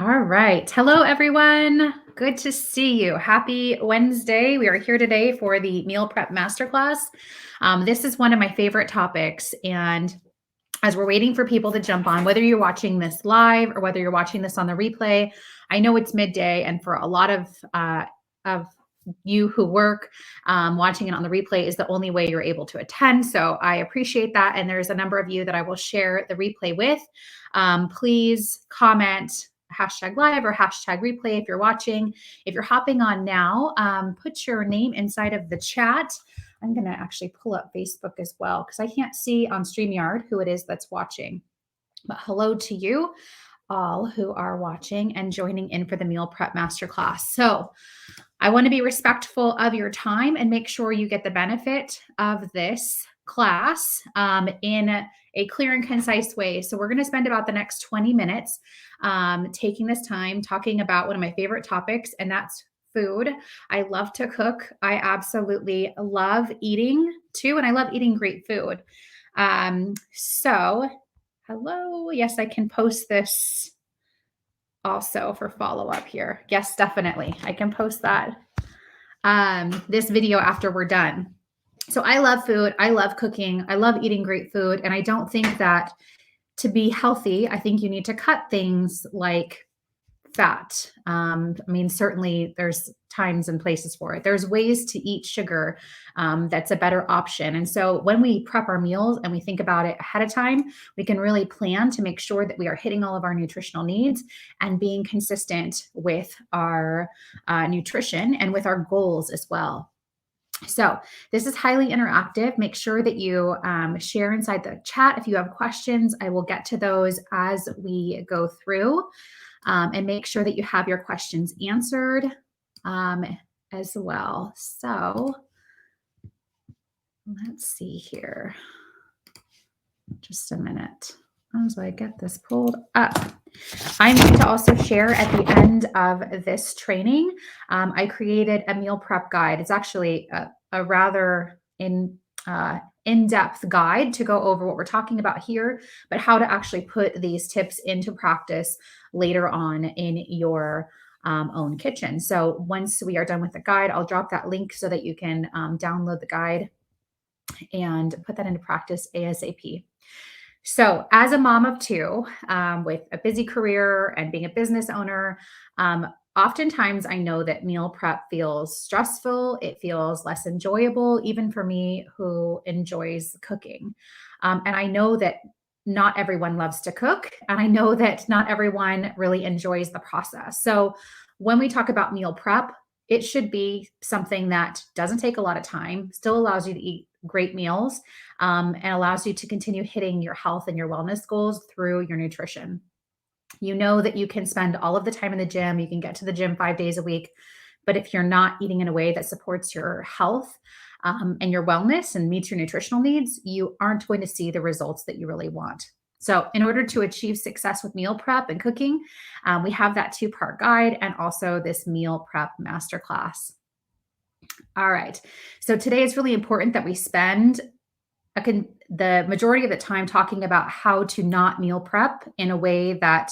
All right. Hello, everyone. Good to see you. Happy Wednesday. We are here today for the meal prep masterclass. This is one of my favorite topics. And as we're waiting for people to jump on, whether you're watching this live or whether you're watching this on the replay, I know it's midday. And for a lot of you who work, watching it on the replay is the only way you're able to attend. So I appreciate that. And there's a number of you that I will share the replay with. Please comment #live or #replay if you're watching. If you're hopping on now, put your name inside of the chat. I'm going to actually pull up Facebook as well because I can't see on StreamYard who it is that's watching. But hello to you all who are watching and joining in for the meal prep masterclass. So I want to be respectful of your time and make sure you get the benefit of this class in a clear and concise way. So we're going to spend about the next 20 minutes taking this time talking about one of my favorite topics, and that's food. I love to cook. I absolutely love eating too, and I love eating great food. So hello. Yes, I can post this also for follow-up here. Yes, definitely. I can post that this video after we're done. So I love food. I love cooking. I love eating great food. And I don't think that to be healthy, I think you need to cut things like fat. Certainly there's times and places for it. There's ways to eat sugar that's a better option. And so when we prep our meals and we think about it ahead of time, we can really plan to make sure that we are hitting all of our nutritional needs and being consistent with our nutrition and with our goals as well. So this is highly interactive. Make sure that you share inside the chat. If you have questions, I will get to those as we go through. And make sure that you have your questions answered as well. So let's see here. Just a minute as I get this pulled up. I'm going to also share at the end of this training, I created a meal prep guide. It's actually a rather in-depth guide to go over what we're talking about here, but how to actually put these tips into practice later on in your own kitchen. So once we are done with the guide, I'll drop that link so that you can download the guide and put that into practice ASAP. So as a mom of two with a busy career and being a business owner, oftentimes I know that meal prep feels stressful. It feels less enjoyable, even for me who enjoys cooking. And I know that not everyone loves to cook. And I know that not everyone really enjoys the process. So when we talk about meal prep, it should be something that doesn't take a lot of time, still allows you to eat great meals, and allows you to continue hitting your health and your wellness goals through your nutrition. You know that you can spend all of the time in the gym, you can get to the gym 5 days a week, but if you're not eating in a way that supports your health and your wellness and meets your nutritional needs, you aren't going to see the results that you really want. So in order to achieve success with meal prep and cooking, we have that 2-part guide and also this meal prep masterclass. All right. So today it's really important that we spend the majority of the time talking about how to not meal prep in a way that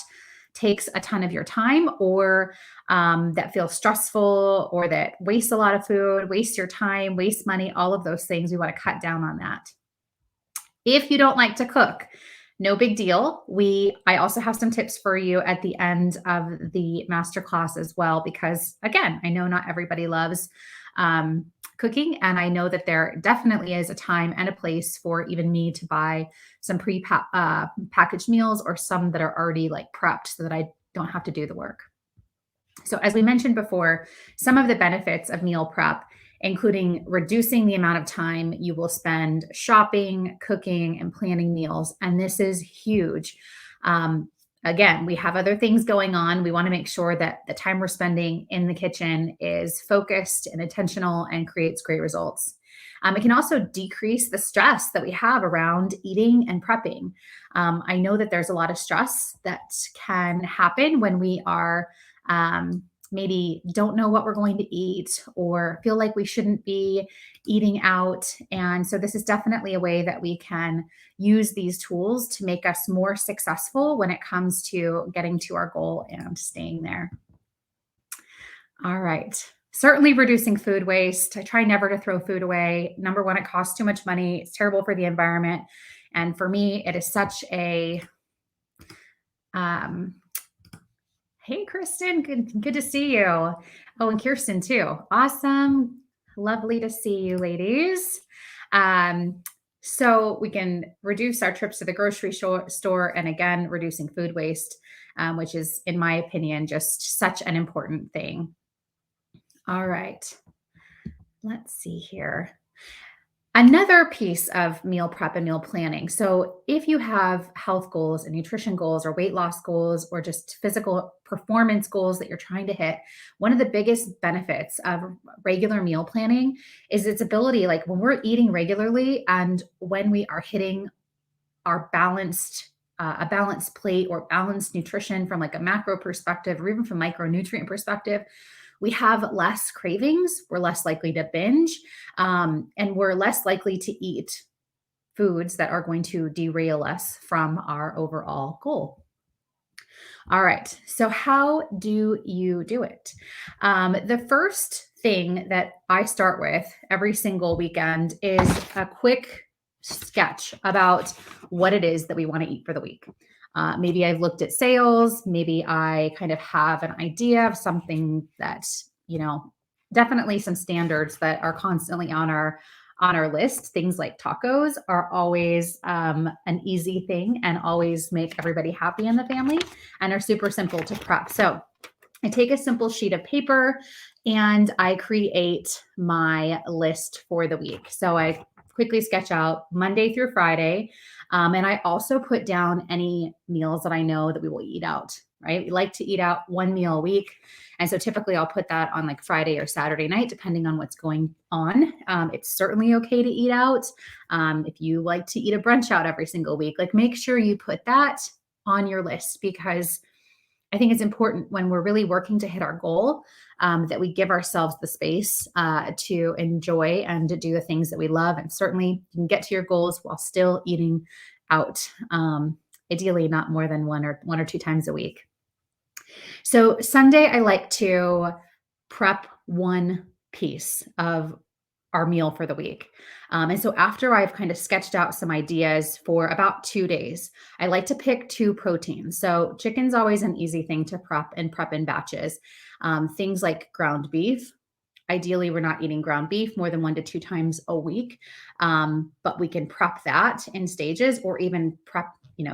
takes a ton of your time or that feels stressful or that wastes a lot of food, wastes your time, wastes money, all of those things. We want to cut down on that. If you don't like to cook, no big deal. I also have some tips for you at the end of the masterclass as well, because again, I know not everybody loves cooking. And I know that there definitely is a time and a place for even me to buy some packaged meals or some that are already like prepped so that I don't have to do the work. So as we mentioned before, some of the benefits of meal prep, including reducing the amount of time you will spend shopping, cooking, and planning meals. And this is huge. Again, we have other things going on. We want to make sure that the time we're spending in the kitchen is focused and intentional and creates great results. It can also decrease the stress that we have around eating and prepping. I know that there's a lot of stress that can happen when we are maybe don't know what we're going to eat or feel like we shouldn't be eating out. And so, this is definitely a way that we can use these tools to make us more successful when it comes to getting to our goal and staying there. All right. Certainly reducing food waste. I try never to throw food away. Number one, it costs too much money. It's terrible for the environment. And for me, it is such a um, hey, Kristen, good to see you. Oh, and Kirsten too. Awesome. Lovely to see you, ladies. Um, so we can reduce our trips to the grocery store and again, reducing food waste, which is, in my opinion, just such an important thing. All right. Let's see here. Another piece of meal prep and meal planning. So, if you have health goals and nutrition goals or weight loss goals or just physical performance goals that you're trying to hit, one of the biggest benefits of regular meal planning is its ability, like when we're eating regularly and when we are hitting our balanced a balanced plate or balanced nutrition from like a macro perspective or even from micronutrient perspective, we have less cravings, we're less likely to binge, and we're less likely to eat foods that are going to derail us from our overall goal. All right. So, how do you do it? The first thing that I start with every single weekend is a quick sketch about what it is that we want to eat for the week. Maybe I've looked at sales. Maybe I kind of have an idea of something that, you know, definitely some standards that are constantly on our list. Things like tacos are always an easy thing and always make everybody happy in the family and are super simple to prep. So I take a simple sheet of paper and I create my list for the week. So I quickly sketch out Monday through Friday. And I also put down any meals that I know that we will eat out, right? We like to eat out one meal a week. And so typically I'll put that on like Friday or Saturday night, depending on what's going on. It's certainly okay to eat out. If you like to eat a brunch out every single week, like make sure you put that on your list because I think it's important when we're really working to hit our goal that we give ourselves the space to enjoy and to do the things that we love. And certainly you can get to your goals while still eating out. Ideally, not more than one or two times a week. So Sunday, I like to prep one piece of our meal for the week. And so after I've kind of sketched out some ideas for about 2 days, I like to pick two proteins. So chicken's always an easy thing to prep in batches. Things like ground beef. Ideally, we're not eating ground beef more than 1 to 2 times a week, but we can prep that in stages or even prep,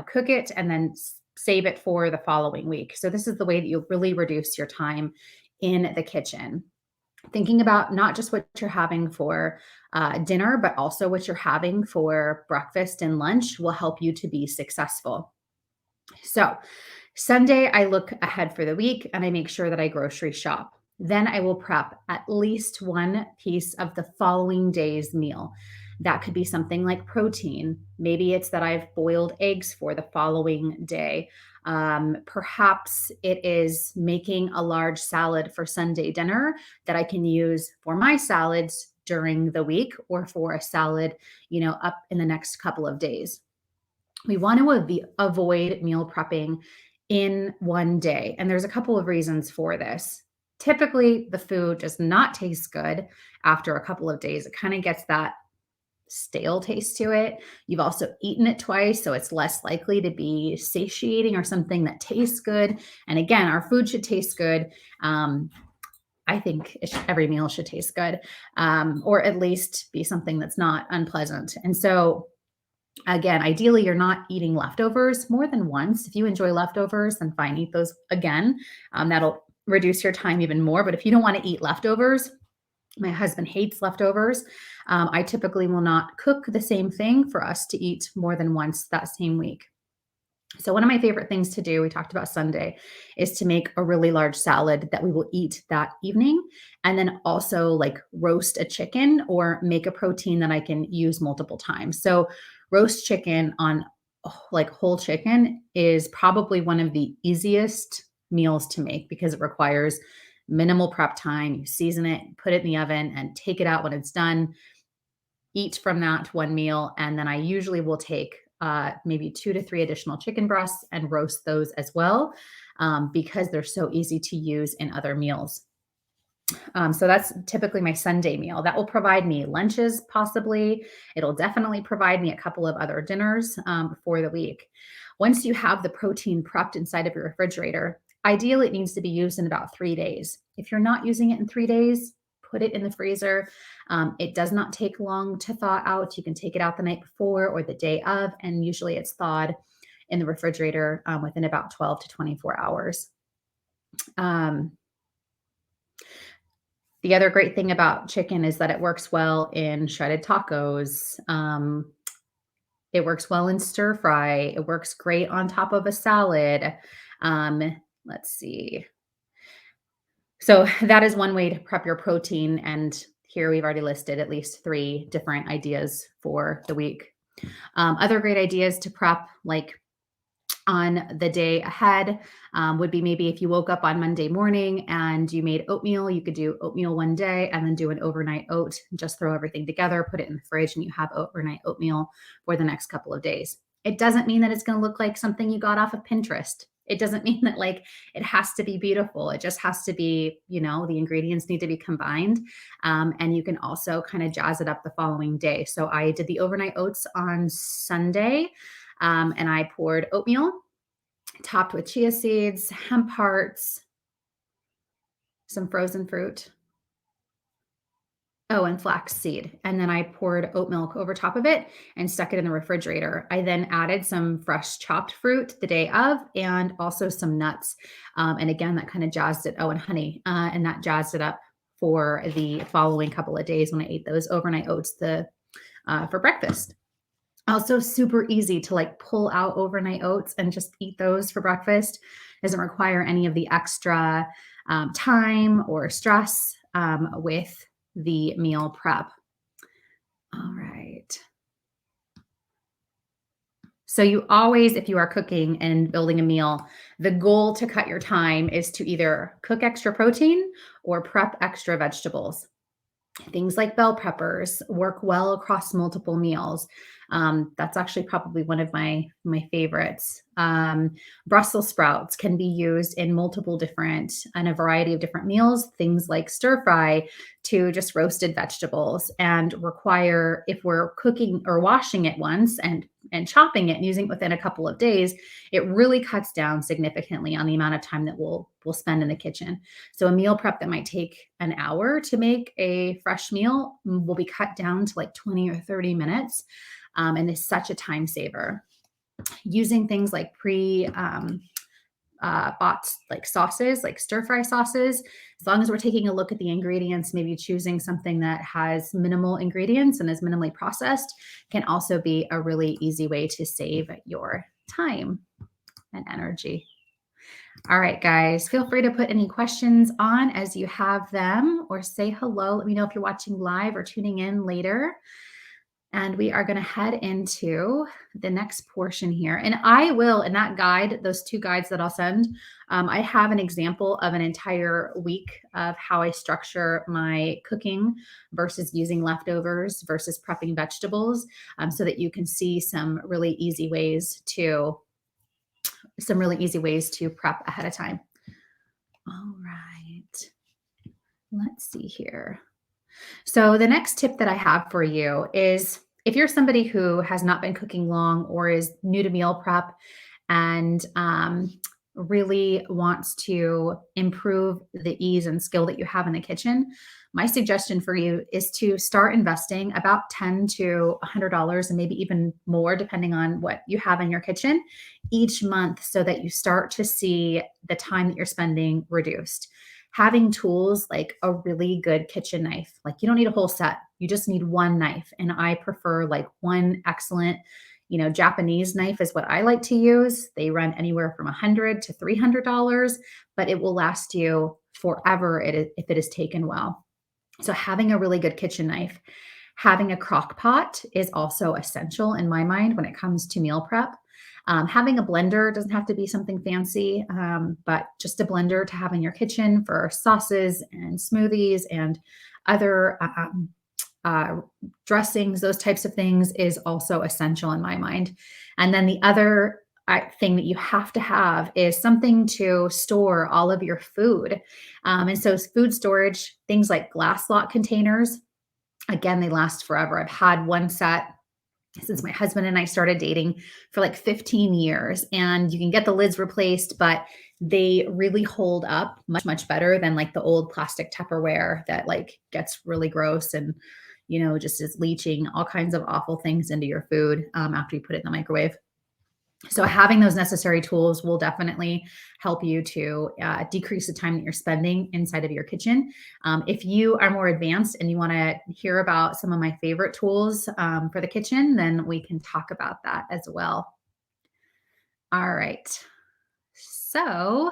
cook it and then save it for the following week. So this is the way that you really reduce your time in the kitchen. Thinking about not just what you're having for dinner, but also what you're having for breakfast and lunch will help you to be successful. So, Sunday, I look ahead for the week and I make sure that I grocery shop. Then I will prep at least one piece of the following day's meal. That could be something like protein. Maybe it's that I've boiled eggs for the following day. Perhaps it is making a large salad for Sunday dinner that I can use for my salads during the week or for a salad, up in the next couple of days. We want to avoid meal prepping in one day. And there's a couple of reasons for this. Typically, the food does not taste good after a couple of days. It kind of gets that stale taste to it. You've also eaten it twice, so it's less likely to be satiating or something that tastes good. And again, our food should taste good. I think every meal should taste good, or at least be something that's not unpleasant. And so, again, ideally, you're not eating leftovers more than once. If you enjoy leftovers, then fine, eat those again. That'll reduce your time even more. But if you don't want to eat leftovers, my husband hates leftovers. I typically will not cook the same thing for us to eat more than once that same week. So one of my favorite things to do, we talked about Sunday, is to make a really large salad that we will eat that evening. And then also like roast a chicken or make a protein that I can use multiple times. So roast chicken on like whole chicken is probably one of the easiest meals to make because it requires minimal prep time. You season it, put it in the oven, and take it out when it's done. Eat from that one meal. And then I usually will take maybe 2 to 3 additional chicken breasts and roast those as well, because they're so easy to use in other meals. So that's typically my Sunday meal. That will provide me lunches, possibly. It'll definitely provide me a couple of other dinners for the week. Once you have the protein prepped inside of your refrigerator, ideally it needs to be used in about 3 days. If you're not using it in 3 days, put it in the freezer. It does not take long to thaw out. You can take it out the night before or the day of, and usually it's thawed in the refrigerator within about 12 to 24 hours. Um, The other great thing about chicken is that it works well in shredded tacos. It works well in stir fry. It works great on top of a salad. Let's see. So that is one way to prep your protein. And here we've already listed at least 3 different ideas for the week. Other great ideas to prep, like on the day ahead, would be maybe if you woke up on Monday morning and you made oatmeal, you could do oatmeal one day and then do an overnight oat. Just throw everything together, put it in the fridge, and you have overnight oatmeal for the next couple of days. It doesn't mean that it's going to look like something you got off of Pinterest. It doesn't mean that like it has to be beautiful. It just has to be, the ingredients need to be combined. And you can also kind of jazz it up the following day. So I did the overnight oats on Sunday. And I poured oatmeal topped with chia seeds, hemp hearts, some frozen fruit. Oh, and flax seed. And then I poured oat milk over top of it and stuck it in the refrigerator. I then added some fresh chopped fruit the day of and also some nuts. And again, that kind of jazzed it. Oh, and honey. And that jazzed it up for the following couple of days when I ate those overnight oats for breakfast. Also super easy to like pull out overnight oats and just eat those for breakfast. Doesn't require any of the extra time or stress with the meal prep. All right. So you always, if you are cooking and building a meal, the goal to cut your time is to either cook extra protein or prep extra vegetables. Things like bell peppers work well across multiple meals. That's actually probably one of my favorites. Brussels sprouts can be used in a variety of different meals. Things like stir fry to just roasted vegetables, and require, if we're cooking or washing it once and chopping it and using it within a couple of days, it really cuts down significantly on the amount of time that we'll spend in the kitchen. So a meal prep that might take an hour to make a fresh meal will be cut down to like 20 or 30 minutes, and is such a time saver. Using things like bought like sauces, like stir fry sauces, as long as we're taking a look at the ingredients, maybe choosing something that has minimal ingredients and is minimally processed, can also be a really easy way to save your time and energy. All right, guys, feel free to put any questions on as you have them, or say hello. Let me know if you're watching live or tuning in later. And we are going to head into the next portion here. And I will, in that guide, those 2 guides that I'll send, I have an example of an entire week of how I structure my cooking versus using leftovers versus prepping vegetables, so that you can see some really easy ways to prep ahead of time. All right. Let's see here. So the next tip that I have for you is, if you're somebody who has not been cooking long or is new to meal prep and really wants to improve the ease and skill that you have in the kitchen, my suggestion for you is to start investing about $10 to $100, and maybe even more depending on what you have in your kitchen, each month, so that you start to see the time that you're spending reduced. Having tools like a really good kitchen knife, like you don't need a whole set, you just need one knife. And I prefer like one excellent, Japanese knife is what I like to use. They run anywhere from $100 to $300, but it will last you forever if it is taken well. So having a really good kitchen knife, having a crock pot is also essential in my mind when it comes to meal prep. Having a blender doesn't have to be something fancy, but just a blender to have in your kitchen for sauces and smoothies and other uh, dressings, those types of things is also essential in my mind. And then the other thing that you have to have is something to store all of your food. And so, food storage, things like glass lock containers, again, they last forever. I've had one set since my husband and I started dating for like 15 years. And you can get the lids replaced, but they really hold up much, much better than like the old plastic Tupperware that like gets really gross and, just is leaching all kinds of awful things into your food after you put it in the microwave. So having those necessary tools will definitely help you to decrease the time that you're spending inside of your kitchen. If you are more advanced and you want to hear about some of my favorite tools for the kitchen, then we can talk about that as well. All right. So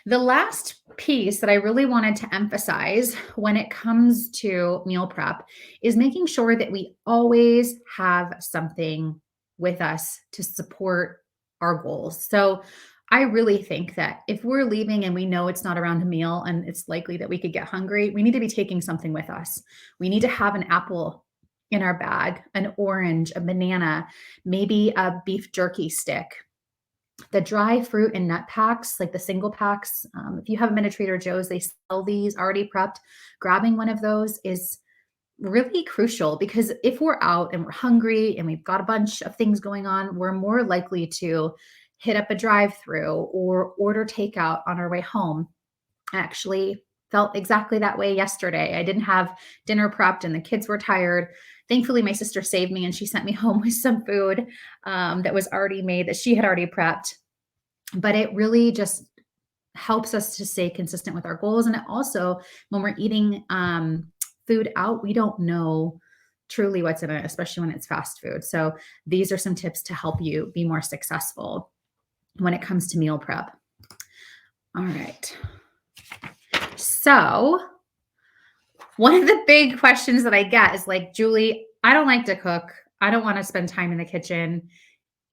the last piece that I really wanted to emphasize when it comes to meal prep is making sure that we always have something with us to support our goals. So I really think that if we're leaving and we know it's not around a meal and it's likely that we could get hungry, we need to be taking something with us. We need to have an apple in our bag, an orange, a banana, maybe a beef jerky stick. The dry fruit and nut packs, like the single packs, if you haven't been to Trader Joe's, they sell these already prepped. Grabbing one of those is really crucial because if we're out and we're hungry and we've got a bunch of things going on, we're more likely to hit up a drive-through or order takeout on our way home. I actually felt exactly that way yesterday. I didn't have dinner prepped and the kids were tired. Thankfully, my sister saved me and she sent me home with some food that was already made that she had already prepped. But it really just helps us to stay consistent with our goals. And it also, when we're eating food out, we don't know truly what's in it, especially when it's fast food. So these are some tips to help you be more successful when it comes to meal prep. All right. So one of the big questions that I get is like, Julie, I don't like to cook. I don't want to spend time in the kitchen.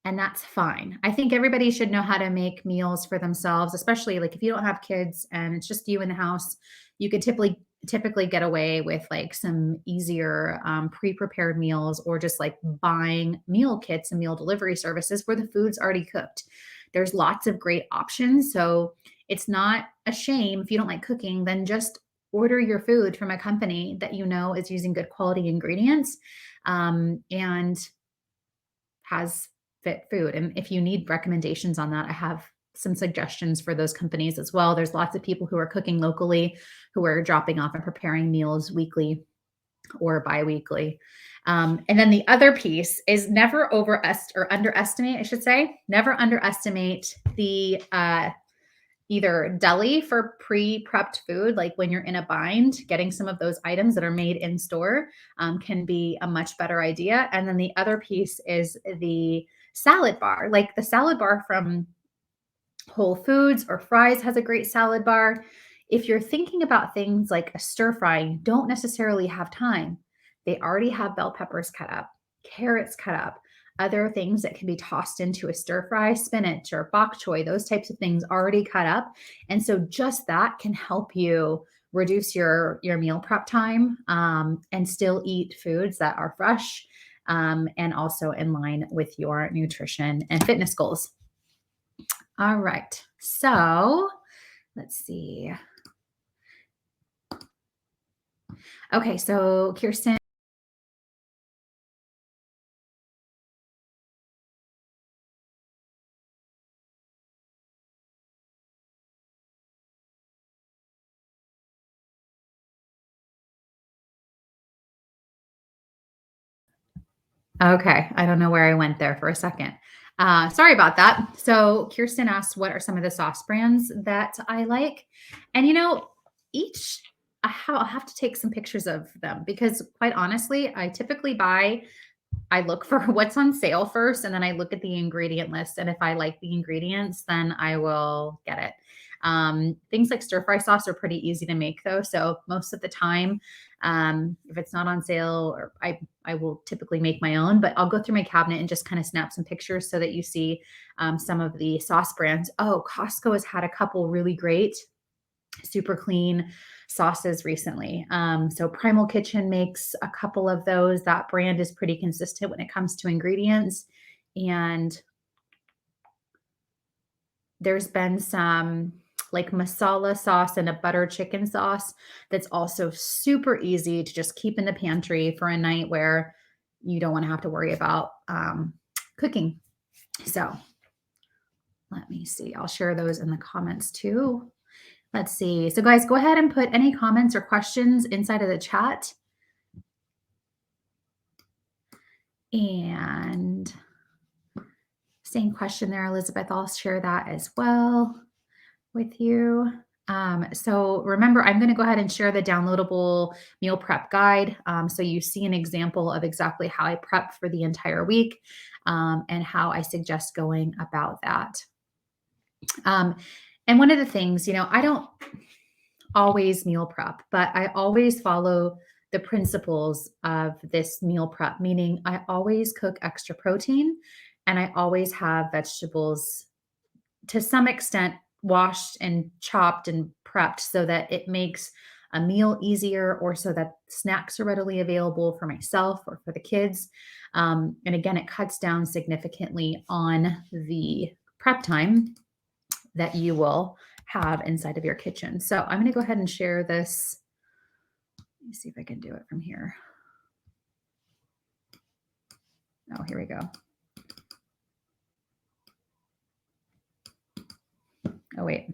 And that's fine. I think everybody should know how to make meals for themselves, especially like if you don't have kids and it's just you in the house, you could typically get away with like some easier pre-prepared meals or just like buying meal kits and meal delivery services where the food's already cooked. There's lots of great options. So it's not a shame if you don't like cooking, then just order your food from a company that you know is using good quality ingredients and has fit food. And if you need recommendations on that, I have some suggestions for those companies as well. There's lots of people who are cooking locally who are dropping off and preparing meals weekly or bi-weekly. And then the other piece is never underestimate, I should say, never underestimate the either deli for pre-prepped food, like when you're in a bind, getting some of those items that are made in store can be a much better idea. And then the other piece is the salad bar. Like the salad bar from Whole Foods or Fry's has a great salad bar. If you're thinking about things like a stir fry, you don't necessarily have time. They already have bell peppers cut up, carrots cut up, other things that can be tossed into a stir fry, spinach or bok choy, those types of things already cut up. And so just that can help you reduce your meal prep time and still eat foods that are fresh and also in line with your nutrition and fitness goals. All right. So let's see. Okay. So Kirsten. Okay. I don't know where I went there for a second. Sorry about that. So Kirsten asked, what are some of the sauce brands that I like? And each I'll have to take some pictures of them because quite honestly, I look for what's on sale first and then I look at the ingredient list. And if I like the ingredients, then I will get it. Things like stir fry sauce are pretty easy to make though. So most of the time, If it's not on sale, or I will typically make my own, but I'll go through my cabinet and just kind of snap some pictures so that you see some of the sauce brands. Oh, Costco has had a couple really great, super clean sauces recently. So Primal Kitchen makes a couple of those. That brand is pretty consistent when it comes to ingredients. And there's been some like masala sauce and a butter chicken sauce that's also super easy to just keep in the pantry for a night where you don't want to have to worry about cooking. So let me see. I'll share those in the comments too. Let's see. So guys, go ahead and put any comments or questions inside of the chat. And same question there, Elizabeth. I'll share that as well with you. So remember, I'm going to go ahead and share the downloadable meal prep guide. So you see an example of exactly how I prep for the entire week and how I suggest going about that. And one of the things, I don't always meal prep, but I always follow the principles of this meal prep, meaning I always cook extra protein and I always have vegetables to some extent washed and chopped and prepped so that it makes a meal easier or so that snacks are readily available for myself or for the kids. And again, it cuts down significantly on the prep time that you will have inside of your kitchen. So I'm going to go ahead and share this. Let me see if I can do it from here. Oh, here we go. Oh, wait.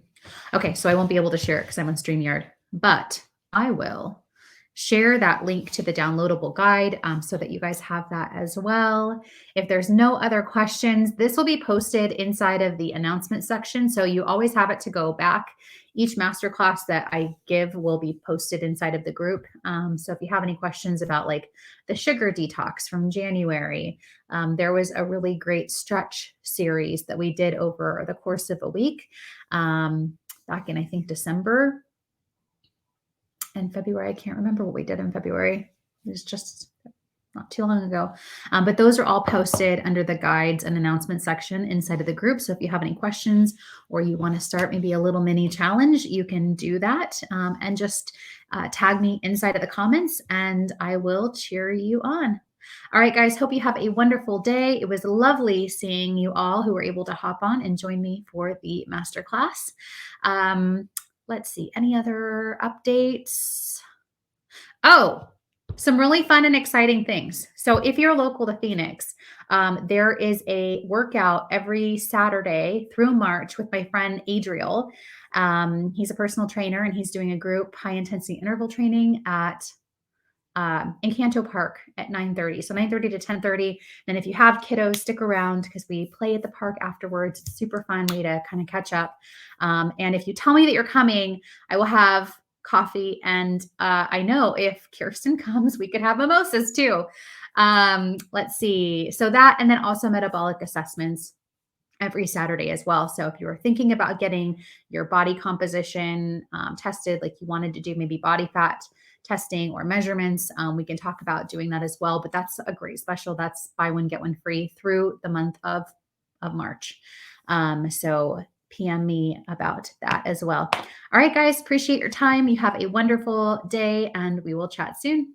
Okay, so I won't be able to share it because I'm on StreamYard, but I will share that link to the downloadable guide so that you guys have that as well. If there's no other questions, this will be posted inside of the announcement section. So you always have it to go back. Each masterclass that I give will be posted inside of the group. So if you have any questions about like the sugar detox from January, there was a really great stretch series that we did over the course of a week back in, I think, December and February. I can't remember what we did in February. It was just not too long ago. But those are all posted under the guides and announcement section inside of the group. So if you have any questions or you want to start maybe a little mini challenge, you can do that and just tag me inside of the comments and I will cheer you on. All right, guys, hope you have a wonderful day. It was lovely seeing you all who were able to hop on and join me for the masterclass. Let's see, any other updates? Oh, some really fun and exciting things. So if you're local to Phoenix, there is a workout every Saturday through March with my friend Adriel. He's a personal trainer and he's doing a group high intensity interval training at Encanto Park at 9:30. So 9:30 to 10:30. And if you have kiddos, stick around because we play at the park afterwards. It's a super fun way to kind of catch up. And if you tell me that you're coming, I will have coffee. And I know if Kirsten comes, we could have mimosas too. Let's see. So that, and then also metabolic assessments every Saturday as well. So if you were thinking about getting your body composition tested, like you wanted to do maybe body fat testing or measurements, we can talk about doing that as well. But that's a great special. That's buy one, get one free through the month of March. So PM me about that as well. All right, guys, appreciate your time. You have a wonderful day and we will chat soon.